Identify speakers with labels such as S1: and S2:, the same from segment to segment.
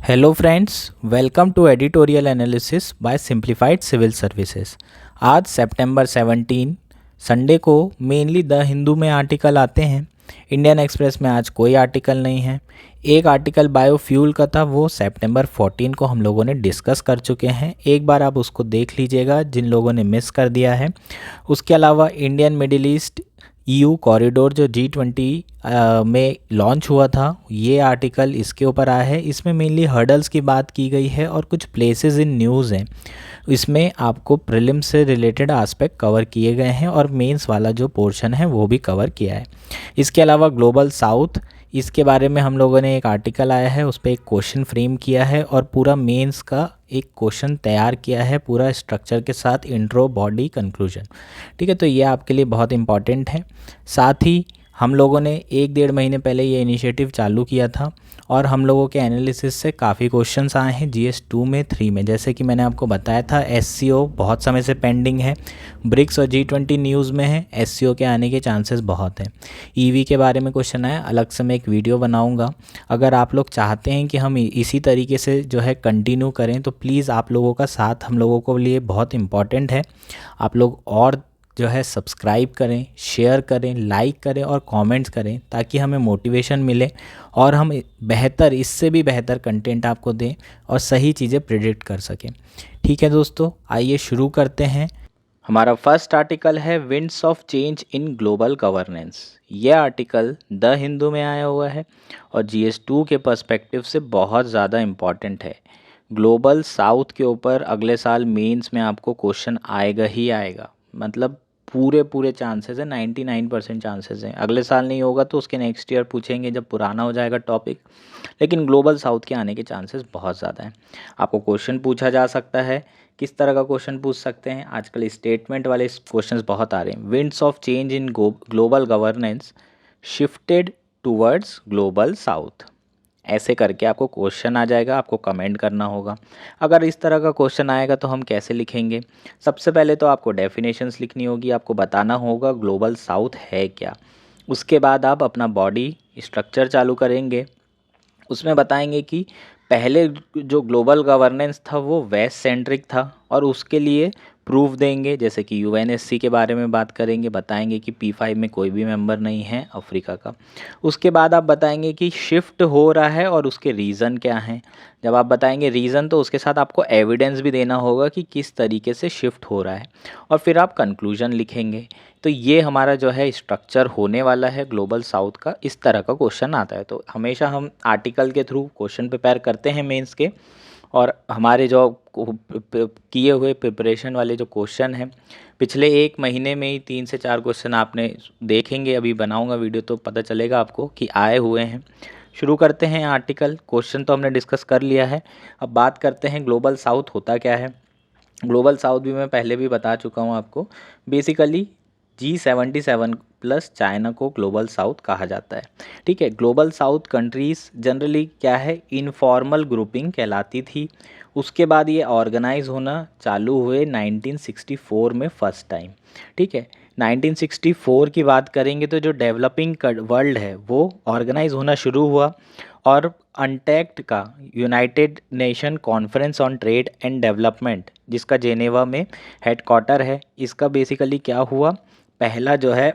S1: Hello friends, welcome to editorial analysis by simplified civil services. आज सितंबर 17 Sunday को mainly the Hindu में article आते हैं। इंडियन एक्सप्रेस में आज कोई आर्टिकल नहीं है। एक आर्टिकल बायोफ्यूल का था, वो सितंबर 14 को हम लोगों ने डिस्कस कर चुके हैं। एक बार आप उसको देख लीजिएगा जिन लोगों ने मिस कर दिया है। उसके अलावा Indian middle east EU corridor जो G20 में लॉन्च हुआ था, ये आर्टिकल इसके ऊपर आया है। इसमें मेनली हर्डल्स की बात की गई है और कुछ प्लेसेस इन न्यूज़ हैं। इसमें आपको प्रीलिम्स से रिलेटेड आस्पेक्ट कवर किए गए हैं और मेंस वाला जो पोर्शन है वो भी कवर किया है। इसके अलावा ग्लोबल साउथ, इसके बारे में हम लोगों ने एक आर्टिकल आया है, उस पर एक क्वेश्चन फ्रेम किया है और पूरा मेंस का एक क्वेश्चन तैयार किया है पूरा स्ट्रक्चर के साथ, इंट्रो, बॉडी, कंक्लूजन। ठीक है, तो ये आपके लिए बहुत इंपॉर्टेंट है। साथ ही हम लोगों ने 1-1.5 महीने पहले ये इनिशिएटिव चालू किया था और हम लोगों के एनालिसिस से काफ़ी क्वेश्चंस आए हैं GS2 में 3 में। जैसे कि मैंने आपको बताया था, SCO बहुत समय से पेंडिंग है, ब्रिक्स और G20 न्यूज़ में है, SCO के आने के चांसेस बहुत हैं। EV के बारे में क्वेश्चन आया, अलग से मैं एक वीडियो बनाऊंगा। अगर आप लोग चाहते हैं कि हम इसी तरीके से जो है कंटिन्यू करें तो प्लीज़ आप लोगों का साथ हम लोगों को लिए बहुत इंपॉर्टेंट है। आप लोग और जो है सब्सक्राइब करें, शेयर करें, लाइक करें और कमेंट्स करें ताकि हमें मोटिवेशन मिले और हम बेहतर, इससे भी बेहतर कंटेंट आपको दें और सही चीज़ें प्रिडिक्ट कर सकें। ठीक है दोस्तों, आइए शुरू करते हैं। हमारा फर्स्ट आर्टिकल है winds of change in global governance. यह आर्टिकल द हिंदू में आया हुआ है और GS2 के पर्सपेक्टिव से बहुत ज़्यादा इम्पॉर्टेंट है। ग्लोबल साउथ के ऊपर अगले साल मेंस में आपको क्वेश्चन आएगा ही आएगा, मतलब पूरे चांसेस है, 99% चांसेस हैं। अगले साल नहीं होगा तो उसके नेक्स्ट ईयर पूछेंगे जब पुराना हो जाएगा टॉपिक, लेकिन ग्लोबल साउथ के आने के चांसेस बहुत ज़्यादा हैं। आपको क्वेश्चन पूछा जा सकता है। किस तरह का क्वेश्चन पूछ सकते हैं? आजकल स्टेटमेंट वाले क्वेश्चंस बहुत आ रहे हैं। Winds of change in global governance shifted towards global south, ऐसे करके आपको क्वेश्चन आ जाएगा, आपको कमेंट करना होगा। अगर इस तरह का क्वेश्चन आएगा तो हम कैसे लिखेंगे? सबसे पहले तो आपको डेफिनेशंस लिखनी होगी, आपको बताना होगा ग्लोबल साउथ है क्या। उसके बाद आप अपना बॉडी स्ट्रक्चर चालू करेंगे, उसमें बताएंगे कि पहले जो ग्लोबल गवर्नेंस था वो वेस्ट सेंट्रिक था और उसके लिए प्रूफ देंगे, जैसे कि UNSC के बारे में बात करेंगे, बताएंगे कि P5 में कोई भी मेंबर नहीं है अफ्रीका का। उसके बाद आप बताएंगे कि शिफ्ट हो रहा है और उसके रीज़न क्या हैं। जब आप बताएंगे रीज़न तो उसके साथ आपको एविडेंस भी देना होगा कि किस तरीके से शिफ्ट हो रहा है और फिर आप कंक्लूजन लिखेंगे। तो ये हमारा जो है स्ट्रक्चर होने वाला है ग्लोबल साउथ का। इस तरह का क्वेश्चन आता है, तो हमेशा हम आर्टिकल के थ्रू क्वेश्चन प्रिपेयर करते हैं मेंस के। और हमारे जो किए हुए प्रिपरेशन वाले जो क्वेश्चन हैं, पिछले 1 महीने में ही 3 से 4 क्वेश्चन आपने देखेंगे, अभी बनाऊंगा वीडियो तो पता चलेगा आपको कि आए हुए हैं। शुरू करते हैं आर्टिकल। क्वेश्चन तो हमने डिस्कस कर लिया है, अब बात करते हैं ग्लोबल साउथ होता क्या है। ग्लोबल साउथ भी मैं पहले भी बता चुका हूँ आपको। बेसिकली G77 प्लस चाइना को ग्लोबल साउथ कहा जाता है। ठीक है, ग्लोबल साउथ कंट्रीज़ जनरली क्या है, इनफॉर्मल ग्रुपिंग कहलाती थी। उसके बाद ये ऑर्गेनाइज होना चालू हुए 1964 में फर्स्ट टाइम। ठीक है, 1964 की बात करेंगे तो जो डेवलपिंग वर्ल्ड है वो ऑर्गेनाइज होना शुरू हुआ और अनटैक्ट का United nation conference on trade and development, जिसका जेनेवा में हेडक्वार्टर है, इसका बेसिकली क्या हुआ, पहला जो है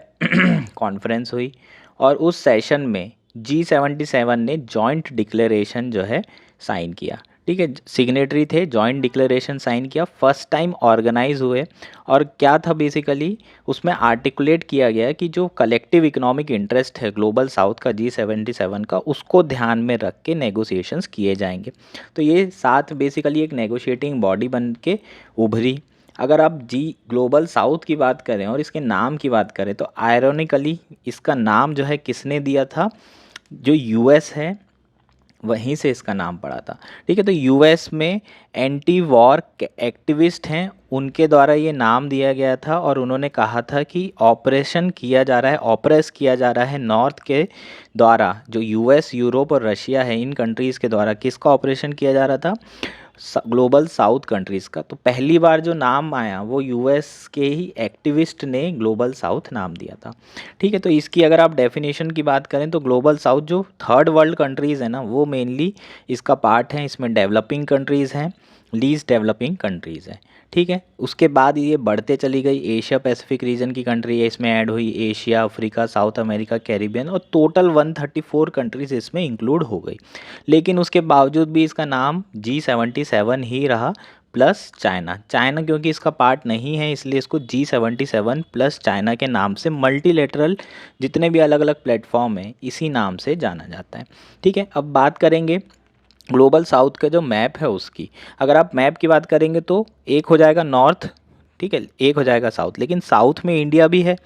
S1: कॉन्फ्रेंस हुई और उस सेशन में G77 ने जॉइंट डिक्लेरेशन जो है साइन किया। ठीक है, सिग्नेटरी थे, जॉइंट डिक्लेरेशन साइन किया, फर्स्ट टाइम ऑर्गेनाइज हुए। और क्या था बेसिकली, उसमें आर्टिकुलेट किया गया कि जो कलेक्टिव इकोनॉमिक इंटरेस्ट है ग्लोबल साउथ का G77 का, उसको ध्यान में रख के नेगोशिएशंस किए जाएंगे। तो ये साथ बेसिकली एक नेगोशिएटिंग बॉडी बन के उभरी। अगर आप ग्लोबल साउथ की बात करें और इसके नाम की बात करें तो आयरॉनिकली इसका नाम जो है किसने दिया था, जो US है वहीं से इसका नाम पड़ा था। ठीक है, तो US में एंटी वॉर एक्टिविस्ट हैं, उनके द्वारा ये नाम दिया गया था और उन्होंने कहा था कि ऑपरेशन किया जा रहा है, ऑपरेस किया जा रहा है नॉर्थ के द्वारा, जो US, यूरोप और रशिया है, इन कंट्रीज़ के द्वारा किसका ऑपरेशन किया जा रहा था, ग्लोबल साउथ कंट्रीज़ का। तो पहली बार जो नाम आया वो यूएस के ही एक्टिविस्ट ने ग्लोबल साउथ नाम दिया था। ठीक है, तो इसकी अगर आप डेफिनेशन की बात करें तो ग्लोबल साउथ जो थर्ड वर्ल्ड कंट्रीज़ है ना, वो मेनली इसका पार्ट है। इसमें डेवलपिंग कंट्रीज़ हैं, लीस्ट डेवलपिंग कंट्रीज़ हैं। ठीक है, उसके बाद ये बढ़ते चली गई, एशिया पैसिफिक रीजन की कंट्री है इसमें ऐड हुई, Asia, Africa, south America, Caribbean, और टोटल 134 कंट्रीज़ इसमें इंक्लूड हो गई। लेकिन उसके बावजूद भी इसका नाम G77 ही रहा, प्लस चाइना। चाइना क्योंकि इसका पार्ट नहीं है इसलिए इसको G77 प्लस चाइना के नाम से मल्टीलेटरल जितने भी अलग अलग प्लेटफॉर्म हैं इसी नाम से जाना जाता है। ठीक है, अब बात करेंगे ग्लोबल साउथ का जो मैप है उसकी। अगर आप मैप की बात करेंगे तो एक हो जाएगा नॉर्थ, ठीक है, एक हो जाएगा साउथ, लेकिन साउथ में इंडिया भी है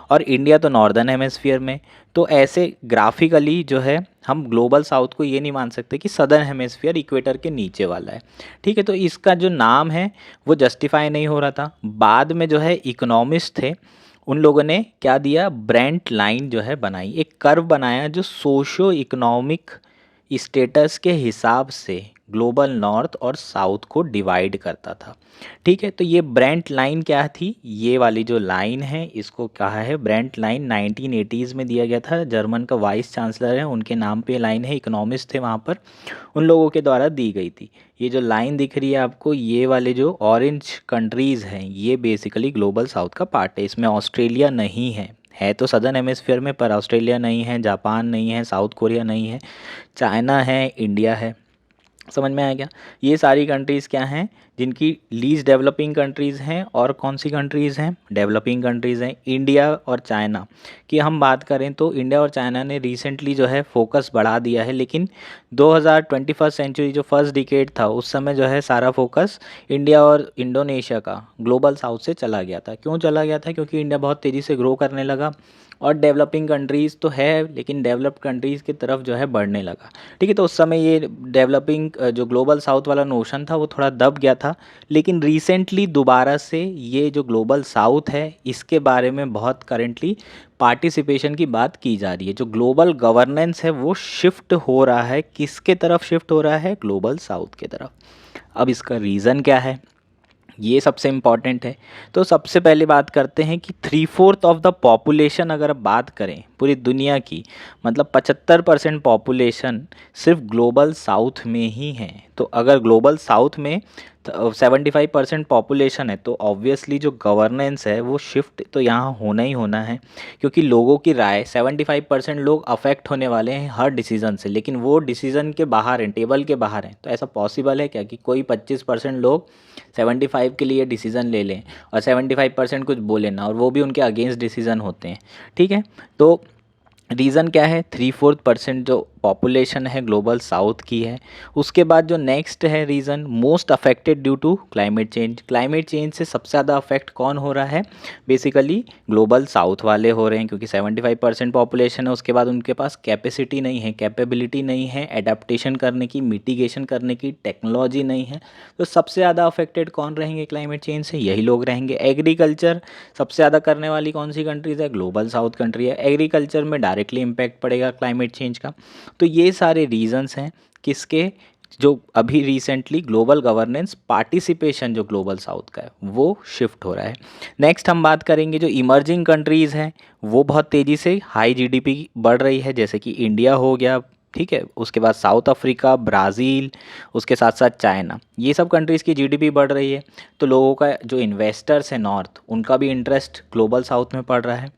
S1: और इंडिया तो नॉर्दर्न हेमेस्फीयर में। तो ऐसे ग्राफिकली जो है हम ग्लोबल साउथ को ये नहीं मान सकते कि सदर्न हेमेस्फीयर इक्वेटर के नीचे वाला है। ठीक है, तो इसका जो नाम है वो जस्टिफाई नहीं हो रहा था। बाद में जो है इकोनॉमिस्ट थे, उन लोगों ने क्या दिया, ब्रेंट लाइन जो है बनाई, एक कर्व बनाया जो सोशो इकोनॉमिक स्टेटस के हिसाब से ग्लोबल नॉर्थ और साउथ को डिवाइड करता था। ठीक है, तो ये ब्रेंट लाइन क्या थी, ये वाली जो लाइन है इसको कहा है ब्रेंट लाइन। 1980s में दिया गया था, जर्मन का वाइस चांसलर है उनके नाम पे लाइन है, इकोनॉमिस्ट थे वहाँ पर, उन लोगों के द्वारा दी गई थी। ये जो लाइन दिख रही है आपको, ये वाले जो ऑरेंज कंट्रीज़ हैं ये बेसिकली ग्लोबल साउथ का पार्ट है। इसमें ऑस्ट्रेलिया नहीं है तो सदर्न हेमिस्फीयर में, पर ऑस्ट्रेलिया नहीं है, जापान नहीं है, साउथ कोरिया नहीं है, चाइना है, इंडिया है। समझ में आया क्या? ये सारी कंट्रीज़ क्या हैं, जिनकी लीस्ट डेवलपिंग कंट्रीज़ हैं। और कौन सी कंट्रीज़ हैं, डेवलपिंग कंट्रीज़ हैं। इंडिया और चाइना की हम बात करें तो इंडिया और चाइना ने रिसेंटली जो है फोकस बढ़ा दिया है, लेकिन 2021 सेंचुरी जो फर्स्ट डिकेड था उस समय जो है सारा फोकस इंडिया और इंडोनेशिया का ग्लोबल साउथ से चला गया था। क्यों चला गया था? क्योंकि इंडिया बहुत तेज़ी से ग्रो करने लगा और डेवलपिंग कंट्रीज़ तो है लेकिन डेवलप्ड कंट्रीज़ की तरफ जो है बढ़ने लगा। ठीक है, तो उस समय ये डेवलपिंग जो ग्लोबल साउथ वाला नोशन था वो थोड़ा दब गया था। लेकिन रिसेंटली दोबारा से ये जो ग्लोबल साउथ है इसके बारे में बहुत करेंटली पार्टिसिपेशन की बात की जा रही है। जो ग्लोबल गवर्नेंस है वो शिफ्ट हो रहा है, किसके तरफ शिफ्ट हो रहा है, ग्लोबल साउथ के तरफ। अब इसका रीज़न क्या है, ये सबसे इम्पॉर्टेंट है। तो सबसे पहले बात करते हैं कि 3/4 ऑफ द पॉपुलेशन अगर बात करें पूरी दुनिया की, मतलब 75% पॉपुलेशन सिर्फ ग्लोबल साउथ में ही है। तो अगर ग्लोबल साउथ में 75% पॉपुलेशन है तो ऑब्वियसली जो गवर्नेंस है वो शिफ्ट तो यहाँ होना ही होना है, क्योंकि लोगों की राय, 75% लोग अफेक्ट होने वाले हैं हर डिसीज़न से, लेकिन वो डिसीज़न के बाहर हैं, टेबल के बाहर हैं। तो ऐसा पॉसिबल है क्या कि कोई 25% लोग 75 के लिए डिसीज़न ले लें और 75% कुछ बोले ना, और वो भी उनके अगेंस्ट डिसीज़न होते हैं। ठीक है, तो रीज़न क्या है, 3/4% जो पॉपुलेशन है ग्लोबल साउथ की है। उसके बाद जो नेक्स्ट है reason, most affected due to climate change. Climate change से सबसे ज़्यादा अफेक्ट कौन हो रहा है, बेसिकली ग्लोबल साउथ वाले हो रहे हैं, क्योंकि 75% पॉपुलेशन है। उसके बाद उनके पास कैपेसिटी नहीं है, कैपेबिलिटी नहीं है एडेप्टेशन करने की, मिटिगेशन करने की टेक्नोलॉजी नहीं है। तो सबसे ज़्यादा अफेक्टेड कौन रहेंगे क्लाइमेट चेंज से, यही लोग रहेंगे। एग्रीकल्चर सबसे ज़्यादा करने वाली कौन सी कंट्रीज़ है, ग्लोबल साउथ कंट्री है। एग्रीकल्चर में डायरेक्टली इम्पैक्ट पड़ेगा क्लाइमेट चेंज का। तो ये सारे रीजंस हैं किसके, जो अभी रिसेंटली ग्लोबल गवर्नेंस पार्टिसिपेशन जो ग्लोबल साउथ का है वो शिफ्ट हो रहा है। नेक्स्ट हम बात करेंगे जो इमर्जिंग कंट्रीज़ हैं, वो बहुत तेज़ी से हाई जीडीपी बढ़ रही है, जैसे कि इंडिया हो गया, ठीक है, उसके बाद साउथ अफ्रीका, ब्राज़ील, उसके साथ साथ चाइना, ये सब कंट्रीज़ की जीडीपी बढ़ रही है। तो लोगों का जो इन्वेस्टर्स हैं नॉर्थ, उनका भी इंटरेस्ट ग्लोबल साउथ में पड़ रहा है।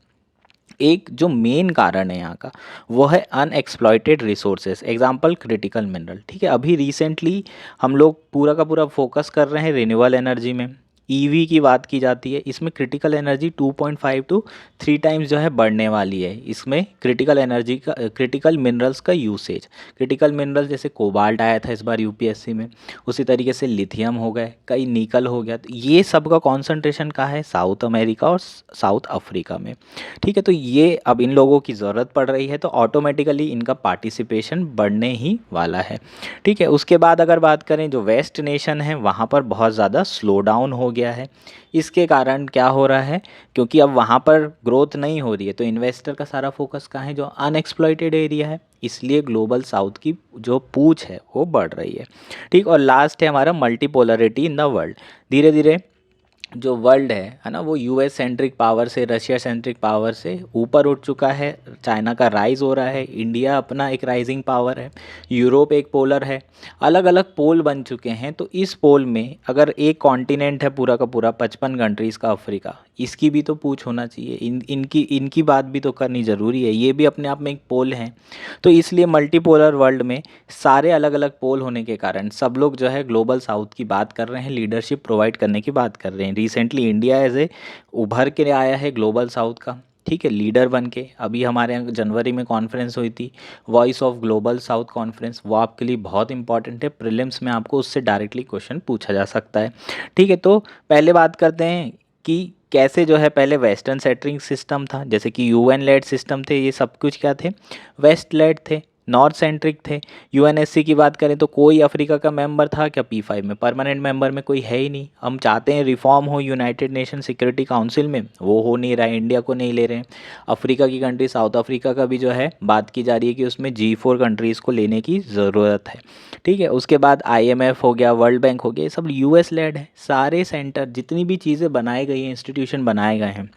S1: एक जो मेन कारण है यहाँ का वो है अनएक्सप्लॉयटेड रिसोर्सेज, एग्जांपल क्रिटिकल मिनरल। ठीक है, अभी रिसेंटली हम लोग पूरा का पूरा फोकस कर रहे हैं रिन्यूएबल एनर्जी में, ईवी की बात की जाती है, इसमें क्रिटिकल एनर्जी 2.5 to 3 टाइम्स जो है बढ़ने वाली है। इसमें क्रिटिकल एनर्जी का, क्रिटिकल मिनरल्स का यूसेज, क्रिटिकल मिनरल जैसे कोबाल्ट आया था इस बार यूपीएससी में, उसी तरीके से लिथियम हो गए, कई निकल हो गया। तो ये सब का कॉन्सेंट्रेशन कहाँ है, साउथ अमेरिका और साउथ अफ्रीका में। ठीक है, तो ये अब इन लोगों की ज़रूरत पड़ रही है तो ऑटोमेटिकली इनका पार्टिसिपेशन बढ़ने ही वाला है। ठीक है, उसके बाद अगर बात करें जो वेस्ट नेशन है वहाँ पर बहुत ज़्यादा स्लो डाउन हो गया गया है। इसके कारण क्या हो रहा है, क्योंकि अब वहाँ पर ग्रोथ नहीं हो रही है तो इन्वेस्टर का सारा फोकस कहाँ है, जो अनएक्सप्लॉइटेड एरिया है, इसलिए ग्लोबल साउथ की जो पूछ है वो बढ़ रही है। ठीक, और लास्ट है हमारा मल्टीपोलरिटी इन द वर्ल्ड। धीरे धीरे जो वर्ल्ड है ना, वो यूएस सेंट्रिक पावर से, रशिया सेंट्रिक पावर से ऊपर उठ चुका है। चाइना का राइज हो रहा है, इंडिया अपना एक राइजिंग पावर है, यूरोप एक पोलर है, अलग अलग पोल बन चुके हैं। तो इस पोल में अगर एक कॉन्टिनेंट है पूरा का पूरा 55 कंट्रीज़ का अफ्रीका, इसकी भी तो पूछ होना चाहिए, इनकी इनकी बात भी तो करनी ज़रूरी है, ये भी अपने आप में एक पोल हैं। तो इसलिए मल्टीपोलर वर्ल्ड में सारे अलग अलग पोल होने के कारण सब लोग जो है ग्लोबल साउथ की बात कर रहे हैं, लीडरशिप प्रोवाइड करने की बात कर रहे हैं। रिसेंटली इंडिया एज ए उभर के आया है ग्लोबल साउथ का, ठीक है, लीडर बन के। अभी हमारे यहाँ जनवरी में कॉन्फ्रेंस हुई थी, voice of global south conference, वो आपके लिए बहुत इंपॉर्टेंट है, प्रीलिम्स में आपको उससे डायरेक्टली क्वेश्चन पूछा जा सकता है। ठीक है, तो पहले बात करते हैं कि कैसे जो है पहले वेस्टर्न सेंट्रिक सिस्टम था, जैसे कि यूएन लेड सिस्टम थे, ये सब कुछ क्या थे, वेस्ट लेड थे, नॉर्थ सेंट्रिक थे। यूएनएससी की बात करें तो कोई अफ्रीका का मेंबर था क्या P5 में, परमानेंट मेंबर में कोई है ही नहीं। हम चाहते हैं रिफॉर्म हो यूनाइटेड नेशन सिक्योरिटी काउंसिल में, वो हो नहीं रहा है, इंडिया को नहीं ले रहे हैं। अफ्रीका की कंट्री साउथ अफ्रीका का भी जो है बात की जा रही है कि उसमें G4 कंट्रीज़ को लेने की ज़रूरत है। ठीक है, उसके बाद IMF हो गया, वर्ल्ड बैंक हो गया, ये सब यूएस लेड है। सारे सेंटर जितनी भी चीज़ें बनाई गई हैं, इंस्टीट्यूशन बनाए गए हैं,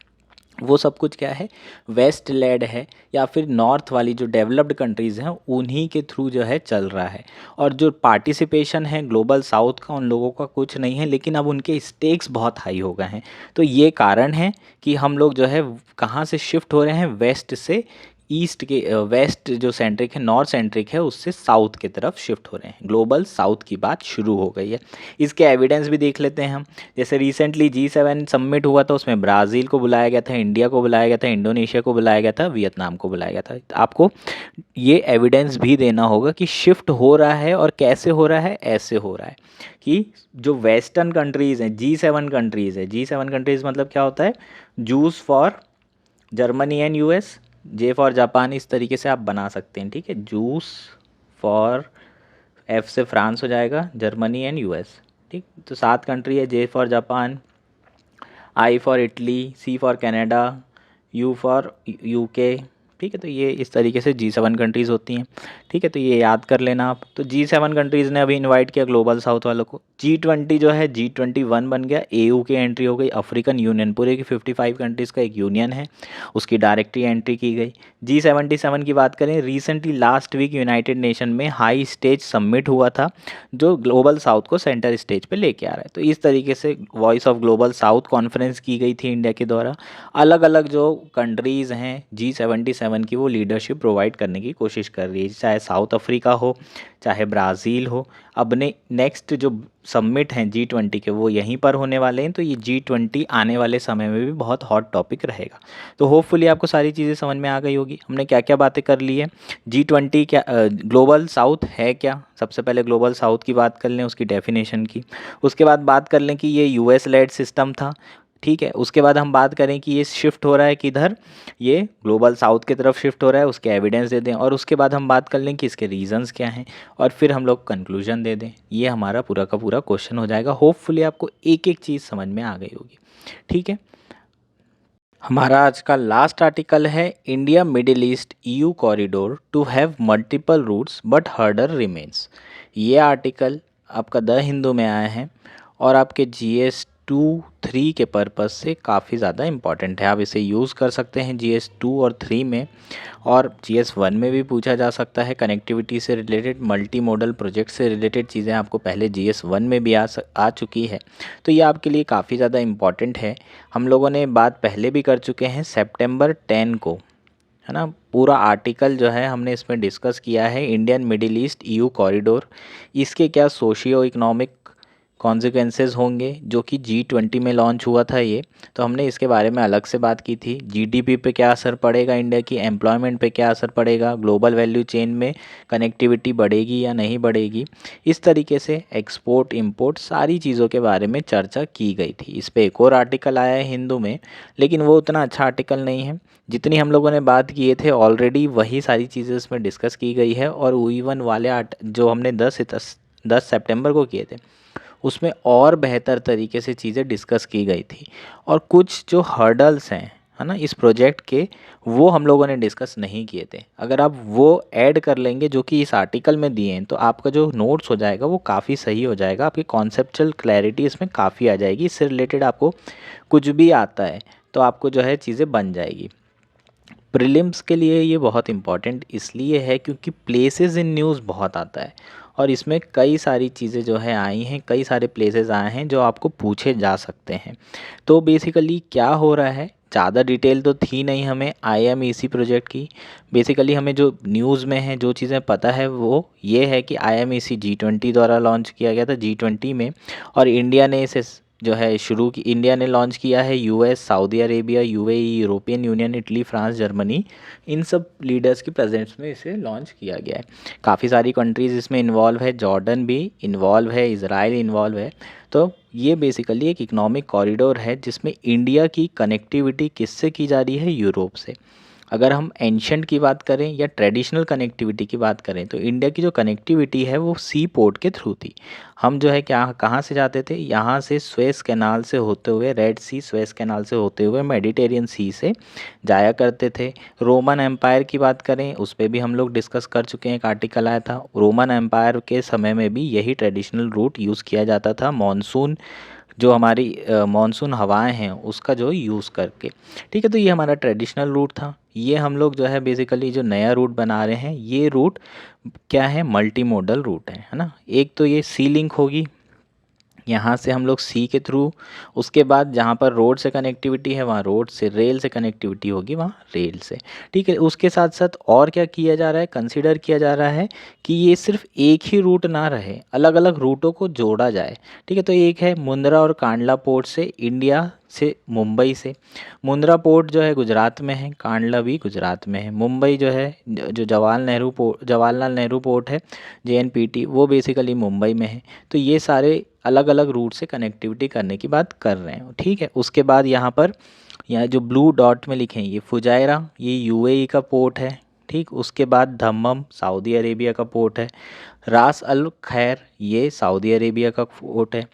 S1: वो सब कुछ क्या है, वेस्ट लेड है, या फिर नॉर्थ वाली जो डेवलप्ड कंट्रीज़ हैं उन्हीं के थ्रू जो है चल रहा है। और जो पार्टिसिपेशन है ग्लोबल साउथ का, उन लोगों का कुछ नहीं है, लेकिन अब उनके स्टेक्स बहुत हाई हो गए हैं। तो ये कारण है कि हम लोग जो है कहाँ से शिफ्ट हो रहे हैं, वेस्ट से ईस्ट के, वेस्ट जो सेंट्रिक है, नॉर्थ सेंट्रिक है, उससे साउथ की तरफ शिफ्ट हो रहे हैं। ग्लोबल साउथ की बात शुरू हो गई है। इसके एविडेंस भी देख लेते हैं हम। जैसे रिसेंटली G7 समिट हुआ था, उसमें ब्राज़ील को बुलाया गया था, इंडिया को बुलाया गया था, इंडोनेशिया को बुलाया गया था, वियतनाम को बुलाया गया था। आपको ये एविडेंस भी देना होगा कि शिफ्ट हो रहा है, और कैसे हो रहा है, ऐसे हो रहा है कि जो वेस्टर्न कंट्रीज़ हैं, G7 कंट्रीज़ है, G7 कंट्रीज़ मतलब क्या होता है, juice for Germany and US, J for Japan, इस तरीके से आप बना सकते हैं। ठीक है, जूस फॉर, एफ से फ्रांस हो जाएगा, जर्मनी एंड यूएस। ठीक, तो 7 कंट्री है, J for Japan, I for Italy, C for Canada, U for UK. ठीक है, तो ये इस तरीके से G7 कंट्रीज़ होती हैं। ठीक है, तो ये याद कर लेना आप। तो G7 कंट्रीज़ ने अभी इनवाइट किया ग्लोबल साउथ वालों को। G20 जो है G21 बन गया, AU की एंट्री हो गई, अफ्रीकन यूनियन, पूरे की 55 कंट्रीज़ का एक यूनियन है, उसकी डायरेक्टली एंट्री की गई। G77 की बात करें, recently last week United Nation में हाई स्टेज समिट हुआ था, जो ग्लोबल साउथ को सेंटर स्टेज पे लेके आ रहा है। तो इस तरीके से voice of global south conference की गई थी इंडिया के द्वारा। अलग अलग जो कंट्रीज़ हैं G77 की, वो लीडरशिप प्रोवाइड करने की कोशिश कर रही है, चाहे साउथ अफ्रीका हो, चाहे ब्राज़ील हो। अब ने नेक्स्ट जो समिट हैं G20 के, वो यहीं पर होने वाले हैं। तो ये G20 आने वाले समय में भी बहुत हॉट टॉपिक रहेगा। तो होपफुली आपको सारी चीज़ें समझ में आ गई होगी, हमने क्या क्या बातें कर ली है। G20 क्या, ग्लोबल साउथ है क्या, सबसे पहले ग्लोबल साउथ की बात कर लें, उसकी डेफिनेशन की। उसके बाद बात कर लें कि ये यूएस लेड सिस्टम था। ठीक है, उसके बाद हम बात करें कि ये शिफ्ट हो रहा है किधर, ये ग्लोबल साउथ की तरफ शिफ्ट हो रहा है, उसके एविडेंस दे दें। और उसके बाद हम बात कर लें कि इसके रीजंस क्या हैं, और फिर हम लोग कंक्लूजन दे दें। ये हमारा पूरा का पूरा क्वेश्चन हो जाएगा। होपफुली आपको एक एक चीज़ समझ में आ गई होगी। ठीक है, हमारा आज का लास्ट आर्टिकल है, India Middle East EU corridor to have multiple routes but hurdle remains. ये आर्टिकल आपका द हिंदू में आया है, और आपके GS2-3 के पर्पज़ से काफ़ी ज़्यादा इम्पॉर्टेंट है। आप इसे यूज़ कर सकते हैं GS2 और 3 में, और GS1 में भी पूछा जा सकता है। कनेक्टिविटी से रिलेटेड, मल्टी मॉडल प्रोजेक्ट से रिलेटेड चीज़ें आपको पहले GS1 में भी आ चुकी है। तो ये आपके लिए काफ़ी ज़्यादा इम्पॉर्टेंट है। हम लोगों ने बात पहले भी कर चुके हैं, सितंबर 10 को, है ना, पूरा आर्टिकल जो है हमने इसमें डिस्कस किया है, Indian middle East EU corridor, इसके क्या सोशियो इकोनॉमिक कॉन्सिक्वेंसेस होंगे, जो कि G20 में लॉन्च हुआ था ये। तो हमने इसके बारे में अलग से बात की थी। GDP पे क्या असर पड़ेगा इंडिया की, एम्प्लॉयमेंट पे क्या असर पड़ेगा, ग्लोबल वैल्यू चेन में कनेक्टिविटी बढ़ेगी या नहीं बढ़ेगी, इस तरीके से एक्सपोर्ट इंपोर्ट सारी चीज़ों के बारे में चर्चा की गई थी। इस पर एक और आर्टिकल आया है हिंदू में, लेकिन वो उतना अच्छा आर्टिकल नहीं है। जितनी हम लोगों ने बात किए थे ऑलरेडी, वही सारी चीज़ें उसमें डिस्कस की गई है। और इवन वाले जो हमने 10 सितंबर को किए थे, उसमें और बेहतर तरीके से चीज़ें डिस्कस की गई थी। और कुछ जो हर्डल्स हैं, है ना, इस प्रोजेक्ट के, वो हम लोगों ने डिस्कस नहीं किए थे। अगर आप वो ऐड कर लेंगे जो कि इस आर्टिकल में दिए हैं, तो आपका जो नोट्स हो जाएगा वो काफ़ी सही हो जाएगा, आपकी कॉन्सेप्चुअल क्लैरिटी इसमें काफ़ी आ जाएगी। इससे रिलेटेड आपको कुछ भी आता है तो आपको जो है चीज़ें बन जाएगी। प्रीलिम्स के लिए ये बहुत इम्पॉर्टेंट इसलिए है क्योंकि प्लेसेस इन न्यूज़ बहुत आता है, और इसमें कई सारी चीज़ें जो है आई हैं, कई सारे प्लेसेस आए हैं जो आपको पूछे जा सकते हैं। तो बेसिकली क्या हो रहा है, ज़्यादा डिटेल तो थी नहीं हमें IMEC प्रोजेक्ट की। बेसिकली हमें जो न्यूज़ में है, जो चीज़ें पता है वो ये है कि IMEC G20 द्वारा लॉन्च किया गया था, G20 में, और इंडिया ने इसे जो है शुरू की, इंडिया ने लॉन्च किया है। US, Saudi Arabia, UAE, European Union, Italy, France, Germany, इन सब लीडर्स की प्रेजेंस में इसे लॉन्च किया गया है। काफ़ी सारी कंट्रीज़ इसमें इन्वॉल्व है, जॉर्डन भी इन्वॉल्व है, इज़राइल इन्वॉल्व है। तो ये बेसिकली एक इकोनॉमिक कॉरिडोर है जिसमें इंडिया की कनेक्टिविटी किससे की जा रही है, यूरोप से। अगर हम एंशंट की बात करें या ट्रेडिशनल कनेक्टिविटी की बात करें, तो इंडिया की जो कनेक्टिविटी है वो सी पोर्ट के थ्रू थी। हम जो है क्या, कहाँ से जाते थे, यहाँ से स्वेस कैनाल से होते हुए, रेड सी स्वेस कैनाल से होते हुए मेडिटेरियन सी से जाया करते थे। रोमन एम्पायर की बात करें, उस पर भी हम लोग डिस्कस कर चुके हैं, एक आर्टिकल आया था। रोमन एम्पायर के समय में भी यही ट्रेडिशनल रूट यूज़ किया जाता था, मॉनसून, जो हमारी मॉनसून हवाएं हैं उसका जो यूज़ करके। ठीक है, तो ये हमारा ट्रेडिशनल रूट था। ये हम लोग जो है बेसिकली जो नया रूट बना रहे हैं, ये रूट क्या है, मल्टी मोडल रूट है ना। एक तो ये सी लिंक होगी, यहाँ से हम लोग सी के थ्रू, उसके बाद जहाँ पर रोड से कनेक्टिविटी है वहाँ रोड से, रेल से कनेक्टिविटी होगी वहाँ रेल से। ठीक है, उसके साथ साथ और क्या किया जा रहा है, कंसीडर किया जा रहा है कि ये सिर्फ एक ही रूट ना रहे, अलग अलग रूटों को जोड़ा जाए। ठीक है, तो एक है मुंद्रा और कांडला पोर्ट से, इंडिया से, मुंबई से। मुंद्रा पोर्ट जो है गुजरात में है, कांडला भी गुजरात में है। मुंबई जो है, जो जवाहरलाल नेहरू पोर्ट है, JNPT, वो बेसिकली मुंबई में है। तो ये सारे अलग अलग रूट से कनेक्टिविटी करने की बात कर रहे हैं। ठीक है, उसके बाद यहाँ पर, यहाँ जो ब्लू डॉट में लिखे हैं, ये फुजायरा, ये UAE का पोर्ट है। ठीक, उसके बाद दम्मम सऊदी अरेबिया का पोर्ट है। रास अल खैर, ये सऊदी अरेबिया का पोर्ट है।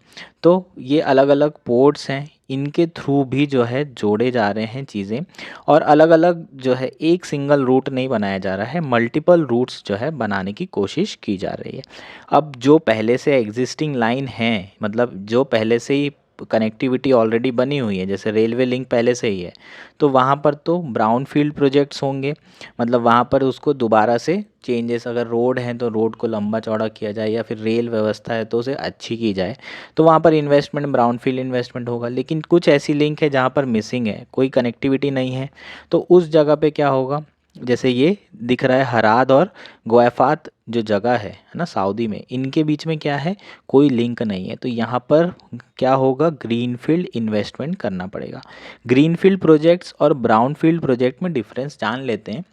S1: तो ये अलग अलग पोर्ट्स हैं, इनके थ्रू भी जो है जोड़े जा रहे हैं चीज़ें, और अलग अलग जो है एक सिंगल रूट नहीं बनाया जा रहा है, मल्टीपल रूट्स जो है बनाने की कोशिश की जा रही है। अब जो पहले से एग्जिस्टिंग लाइन है, मतलब जो पहले से ही कनेक्टिविटी ऑलरेडी बनी हुई है, जैसे रेलवे लिंक पहले से ही है, तो वहाँ पर तो ब्राउन फील्ड प्रोजेक्ट्स होंगे, मतलब वहाँ पर उसको दोबारा से चेंजेस, अगर रोड है तो रोड को लंबा चौड़ा किया जाए, या फिर रेल व्यवस्था है तो उसे अच्छी की जाए, तो वहाँ पर इन्वेस्टमेंट ब्राउन फील्ड इन्वेस्टमेंट होगा। लेकिन कुछ ऐसी लिंक है जहाँ पर मिसिंग है, कोई कनेक्टिविटी नहीं है, तो उस जगह पे क्या होगा, जैसे ये दिख रहा है हराद और गोएफात जो जगह है ना सऊदी में, इनके बीच में क्या है, कोई लिंक नहीं है। तो यहाँ पर क्या होगा, ग्रीनफील्ड इन्वेस्टमेंट करना पड़ेगा। ग्रीनफील्ड प्रोजेक्ट्स और ब्राउनफील्ड प्रोजेक्ट में डिफरेंस जान लेते हैं।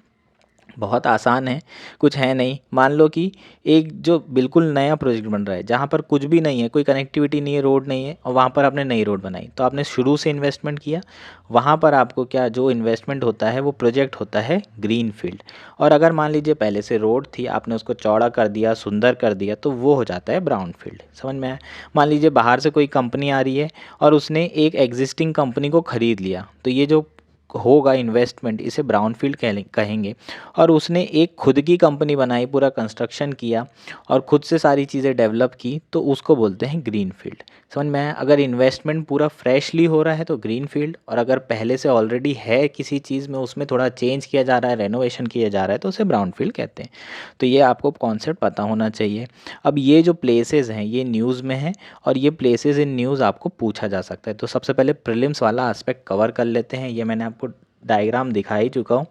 S1: बहुत आसान है, कुछ है नहीं। मान लो कि एक जो बिल्कुल नया प्रोजेक्ट बन रहा है, जहाँ पर कुछ भी नहीं है, कोई कनेक्टिविटी नहीं है, रोड नहीं है, और वहाँ पर आपने नई रोड बनाई, तो आपने शुरू से इन्वेस्टमेंट किया, वहाँ पर आपको क्या, जो इन्वेस्टमेंट होता है वो प्रोजेक्ट होता है ग्रीन फील्ड। और अगर मान लीजिए पहले से रोड थी, आपने उसको चौड़ा कर दिया, सुंदर कर दिया, तो वो हो जाता है ब्राउन फील्ड। समझ में आया। मान लीजिए बाहर से कोई कंपनी आ रही है और उसने एक एग्जिस्टिंग कंपनी को ख़रीद लिया, तो ये जो होगा इन्वेस्टमेंट, इसे ब्राउनफील्ड कहेंगे। और उसने एक खुद की कंपनी बनाई, पूरा कंस्ट्रक्शन किया और खुद से सारी चीज़ें डेवलप की, तो उसको बोलते हैं ग्रीन फील्ड। समझ में आया। अगर इन्वेस्टमेंट पूरा फ्रेशली हो रहा है तो ग्रीन फील्ड, और अगर पहले से ऑलरेडी है किसी चीज़ में, उसमें थोड़ा चेंज किया जा रहा है, रेनोवेशन किया जा रहा है, तो उसे ब्राउन फील्ड कहते हैं। तो ये आपको कॉन्सेप्ट पता होना चाहिए। अब ये जो प्लेसेस हैं ये न्यूज़ में हैं, और ये प्लेसेस इन न्यूज़ आपको पूछा जा सकता है। तो सबसे पहले प्रीलिम्स वाला एस्पेक्ट कवर कर लेते हैं। ये मैंने आपको डायग्राम दिखा ही चुका हूँ।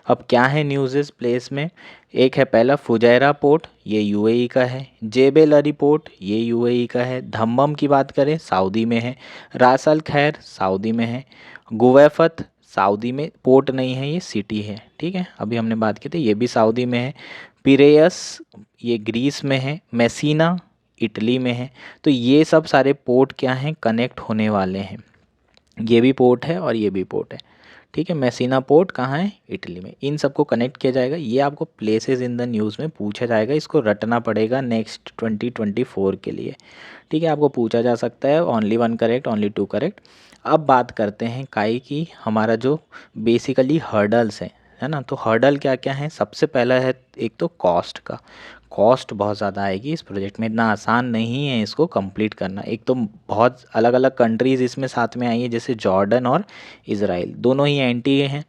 S1: अब क्या है न्यूज़ प्लेस में, एक है पहला फुजैरा पोर्ट, ये UAE का है। जेबेल अली पोर्ट, ये UAE का है। धम्मम की बात करें, सऊदी में है। रास अल खैर सऊदी में है। गुवैफत सऊदी में पोर्ट नहीं है, ये सिटी है। ठीक है, अभी हमने बात की थी, ये भी सऊदी में है। पिरेयस, ये ग्रीस में है। मेसीना इटली में है। तो ये सब सारे पोर्ट क्या हैं, कनेक्ट होने वाले हैं। ये भी पोर्ट है और ये भी पोर्ट है। ठीक है। मैसीना पोर्ट कहाँ है? इटली में। इन सबको कनेक्ट किया जाएगा। ये आपको प्लेसेस इन द न्यूज़ में पूछा जाएगा, इसको रटना पड़ेगा नेक्स्ट 2024 के लिए। ठीक है, आपको पूछा जा सकता है। Only one correct, only two correct. अब बात करते हैं काई की, हमारा जो बेसिकली हर्डल्स है ना। तो हर्डल क्या क्या है? सबसे पहला है एक तो कॉस्ट का। कॉस्ट बहुत ज़्यादा आएगी इस प्रोजेक्ट में, इतना आसान नहीं है इसको कंप्लीट करना। एक तो बहुत अलग अलग कंट्रीज़ इसमें साथ में आई है, जैसे जॉर्डन और इज़राइल, दोनों ही एंटी हैं।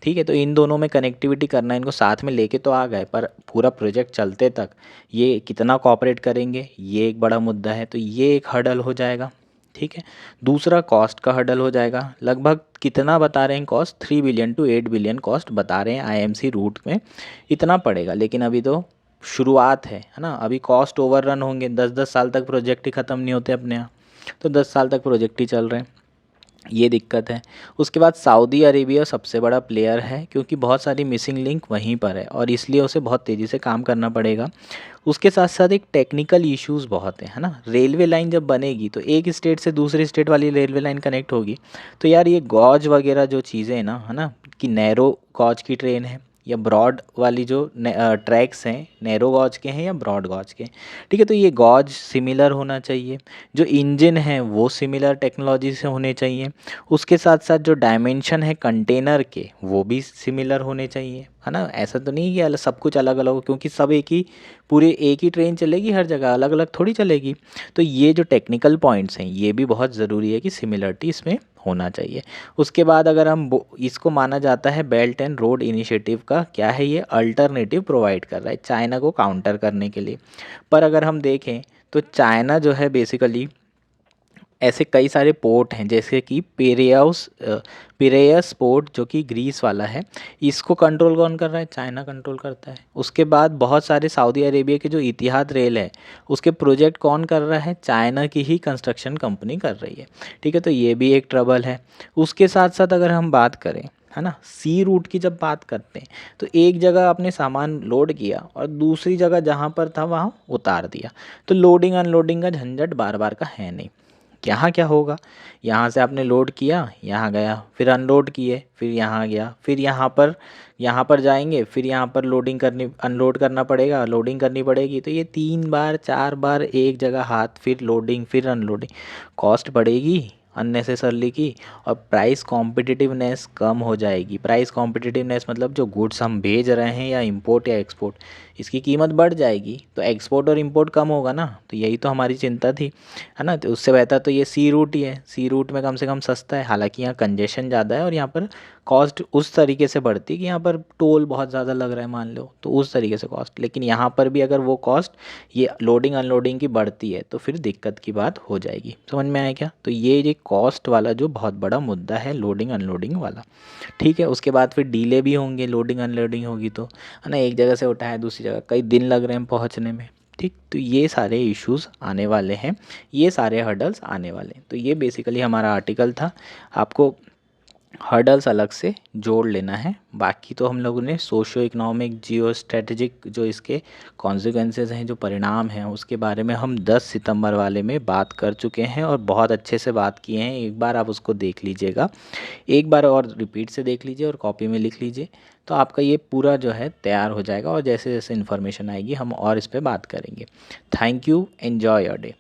S1: ठीक है, तो इन दोनों में कनेक्टिविटी करना, इनको साथ में लेके तो आ गए, पर पूरा प्रोजेक्ट चलते तक ये कितना कॉपरेट करेंगे, ये एक बड़ा मुद्दा है। तो ये एक हर्डल हो जाएगा। ठीक है, दूसरा कॉस्ट का हर्डल हो जाएगा। लगभग कितना बता रहे हैं cost? 3 billion to 8 billion cost बता रहे हैं आईएमसी रूट में, इतना पड़ेगा। लेकिन अभी तो शुरुआत है ना। अभी कॉस्ट ओवर रन होंगे, 10-10 साल तक प्रोजेक्ट ही ख़त्म नहीं होते अपने यहाँ। तो 10 साल तक प्रोजेक्ट ही चल रहे हैं, ये दिक्कत है। उसके बाद सऊदी अरेबिया सबसे बड़ा प्लेयर है, क्योंकि बहुत सारी मिसिंग लिंक वहीं पर है और इसलिए उसे बहुत तेज़ी से काम करना पड़ेगा। उसके साथ साथ एक टेक्निकल इश्यूज़ बहुत है ना। रेलवे लाइन जब बनेगी तो एक स्टेट से दूसरी स्टेट वाली रेलवे लाइन कनेक्ट होगी, तो यार ये गॉज वगैरह जो चीज़ें हैं ना, है ना, कि नैरो गॉज की ट्रेन है या ब्रॉड वाली जो ट्रैक्स हैं, नैरो गॉज के हैं या ब्रॉड गॉज के। ठीक है, तो ये गॉज सिमिलर होना चाहिए, जो इंजन है वो सिमिलर टेक्नोलॉजी से होने चाहिए। उसके साथ साथ जो डायमेंशन है कंटेनर के, वो भी सिमिलर होने चाहिए, है ना। ऐसा तो नहीं कि सब कुछ अलग अलग हो, क्योंकि सब एक ही, पूरे एक ही ट्रेन चलेगी हर जगह, अलग अलग थोड़ी चलेगी। तो ये जो टेक्निकल पॉइंट्स हैं ये भी बहुत ज़रूरी है कि सिमिलरिटी इसमें होना चाहिए। उसके बाद अगर हम इसको माना जाता है बेल्ट एंड रोड इनिशिएटिव का, क्या है ये? अल्टरनेटिव प्रोवाइड कर रहा है चाइना को काउंटर करने के लिए। पर अगर हम देखें तो चाइना जो है बेसिकली, ऐसे कई सारे पोर्ट हैं जैसे कि पिरेयस पोर्ट जो कि ग्रीस वाला है, इसको कंट्रोल कौन कर रहा है? चाइना कंट्रोल करता है। उसके बाद बहुत सारे सऊदी अरेबिया के जो इतिहाद रेल है उसके प्रोजेक्ट कौन कर रहा है? चाइना की ही कंस्ट्रक्शन कंपनी कर रही है। ठीक है, तो ये भी एक ट्रबल है। उसके साथ साथ अगर हम बात करें, है ना, सी रूट की जब बात करते हैं तो एक जगह आपने सामान लोड किया और दूसरी जगह जहाँ पर था वहाँ उतार दिया, तो लोडिंग अनलोडिंग का झंझट बार बार का है नहीं। यहाँ क्या होगा? यहाँ से आपने लोड किया, यहाँ गया, फिर अनलोड किए, फिर यहाँ गया, फिर यहाँ पर जाएंगे, फिर यहाँ पर लोडिंग करनी, अनलोड करना पड़ेगा, लोडिंग करनी पड़ेगी। तो ये 3 बार 4 बार एक जगह हाथ, फिर लोडिंग फिर अनलोडिंग, कॉस्ट बढ़ेगी अननेसेसरली की, और प्राइस कॉम्पिटिटिवनेस कम हो जाएगी। प्राइस कॉम्पिटिटिवनेस मतलब जो गुड्स हम भेज रहे हैं या इंपोर्ट या एक्सपोर्ट, इसकी कीमत बढ़ जाएगी, तो एक्सपोर्ट और इंपोर्ट कम होगा ना। तो यही तो हमारी चिंता थी, है ना। तो उससे बेहतर तो ये सी रूट ही है। सी रूट में कम से कम सस्ता है, हालांकि यहाँ कंजेशन ज़्यादा है और यहाँ पर कॉस्ट उस तरीके से बढ़ती है कि यहाँ पर टोल बहुत ज़्यादा लग रहा है मान लो, तो उस तरीके से कॉस्ट। लेकिन यहाँ पर भी अगर वो कॉस्ट ये लोडिंग अनलोडिंग की बढ़ती है तो फिर दिक्कत की बात हो जाएगी। समझ में आया क्या? तो ये कॉस्ट वाला जो बहुत बड़ा मुद्दा है, लोडिंग अनलोडिंग वाला। ठीक है, उसके बाद फिर डीले भी होंगे, लोडिंग अनलोडिंग होगी तो, है ना, एक जगह से उठाए दूसरी जगह, कई दिन लग रहे हैं पहुँचने में। ठीक, तो ये सारे इश्यूज आने वाले हैं, ये सारे हर्डल्स आने वाले हैं। तो ये बेसिकली हमारा आर्टिकल था। आपको हर्डल्स अलग से जोड़ लेना है। बाकी तो हम लोगों ने सोशियो इकोनॉमिक जियो स्ट्रेटजिक जो इसके कॉन्सिक्वेंसेस हैं, जो परिणाम हैं, उसके बारे में हम 10 सितंबर वाले में बात कर चुके हैं और बहुत अच्छे से बात किए हैं। एक बार आप उसको देख लीजिएगा, एक बार और रिपीट से देख लीजिए और कॉपी में लिख लीजिए, तो आपका ये पूरा जो है तैयार हो जाएगा। और जैसे जैसे इन्फॉर्मेशन आएगी हम और इस पर बात करेंगे। Thank you, enjoy your day.